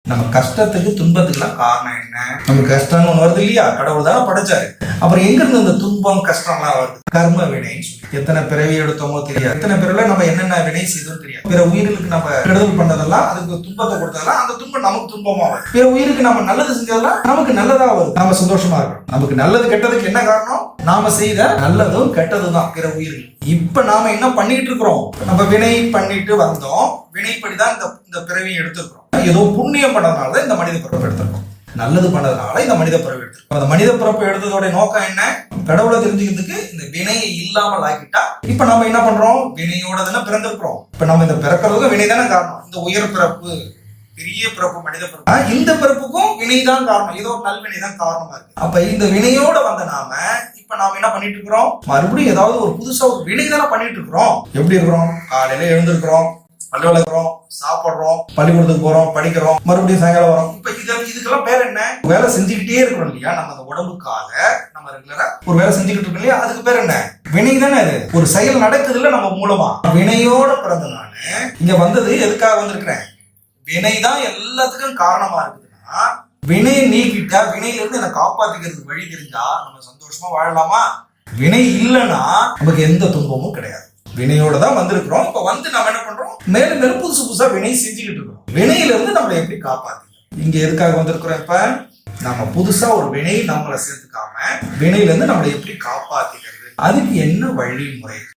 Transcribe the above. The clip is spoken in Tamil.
நம்ம கஷ்டத்துக்கு துன்பத்துக்குலாம் காரணம் என்ன? நமக்கு கஷ்டம்னு ஒண்ணு வருது இல்லையா? கடவுள் தானே படைச்சாரு. அப்புறம் எங்க இருந்து இந்த துன்பம் கஷ்டம்லாம் வருது? கர்ம வினைன்னு சொல்லி எத்தனை பிறவி எடுத்தோமோ தெரியாது, எத்தனை பிறவில நம்ம என்னென்ன வினை செய்தோம் தெரியாது. பிற உயிர்களுக்கு நம்ம கெடுதல் பண்ணதெல்லாம், அதுக்கு துன்பத்தை கொடுத்ததெல்லாம் அந்த துன்பம் நமக்கு துன்பமா வருது. பிற உயிருக்கு நம்ம நல்லது செஞ்சதெல்லாம் நமக்கு நல்லதா வருது. நம்ம சந்தோஷமா இருக்கணும். நமக்கு நல்லது கெட்டதுக்கு என்ன காரணம்? நாம செய்த நல்லதும் கெட்டதும் தான் பிற உயிர்கள். இப்ப நாம என்ன பண்ணிட்டு இருக்கிறோம்? நம்ம வினை பண்ணிட்டு வந்தோம், வினைப்படிதான் இந்த பிறவியை எடுத்திருக்கிறோம். ஏதோ புண்ணியம் பண்ணதுனால இந்த மனித பிறப்பு எடுத்திருக்கோம், நல்லது பண்ணதுனால இந்த மனித பிறப்பு எடுத்திருக்கோம். அந்த மனித பிறப்பு எடுத்ததோட நோக்கம் என்ன? கடவுளை தெரிஞ்சுக்கிறதுக்கு இந்த வினையை இல்லாமல் ஆக்கிட்டா இப்ப நம்ம என்ன பண்றோம்? வினையோட தானே பிறந்திருக்கிறோம். இப்ப நம்ம இந்த பிறக்கிறதுக்கும் வினை தானே காரணம். இந்த உயர் பிறப்பு, பெரிய பிறப்பு, மனித பிறப்பு, இந்த பிறப்புக்கும் வினைதான் காரணம். ஏதோ ஒரு நல்வினை தான் காரணமா இருக்கு. அப்ப இந்த வினையோட வந்த இப்ப நாம என்ன பண்ணிட்டு இருக்கிறோம்? மறுபடியும் ஏதாவது ஒரு புதுசா ஒரு வினை தானே பண்ணிட்டு இருக்கிறோம். எப்படி இருக்கிறோம்? காலையில எழுந்திருக்கிறோம், பல்லு விளக்குறோம், சாப்பிடுறோம், பள்ளிக்கூடத்துக்கு போறோம், படிக்கிறோம், மறுபடியும் சாயங்காலம் வரோம். இப்ப இதுக்கெல்லாம் பேர் என்ன? வேலை செஞ்சுக்கிட்டே இருக்கிறோம் இல்லையா? நம்ம அந்த உடம்புக்காக நம்ம ரெகுலரா ஒரு வேலை செஞ்சுக்கிட்டு இருக்கோம் இல்லையா? அதுக்கு பேர் என்ன? வினை தானே. அது ஒரு செயல் நடக்குது இல்ல நம்ம மூலமா. வினையோட பிறந்த நானு இங்க வந்தது எதுக்காக வந்திருக்கிறேன்? வினைதான் எல்லாத்துக்கும் காரணமா இருக்குதுன்னா, வினையை நீக்கிட்டா, வினையில இருந்து என்னை காப்பாத்திக்கிறதுக்கு வழி தெரிஞ்சா நம்ம சந்தோஷமா வாழலாமா? வினை இல்லைன்னா நமக்கு எந்த துன்பமும் கிடையாது. வினையோட தான் வந்திருக்கிறோம். இப்ப வந்து நம்ம என்ன பண்றோம்? மேலும் மேலும் புதுசு புதுசா வினை செஞ்சுக்கிட்டு இருக்கோம். வினையில இருந்து நம்மளை எப்படி காப்பாத்திக்கிறோம்? இங்க எதுக்காக வந்திருக்கிறோம்? இப்ப நம்ம புதுசா ஒரு வினை நம்மளை சேர்த்துக்காம வினையில இருந்து நம்மளை எப்படி காப்பாத்திக்கிறது? அதுக்கு என்ன வழிமுறை?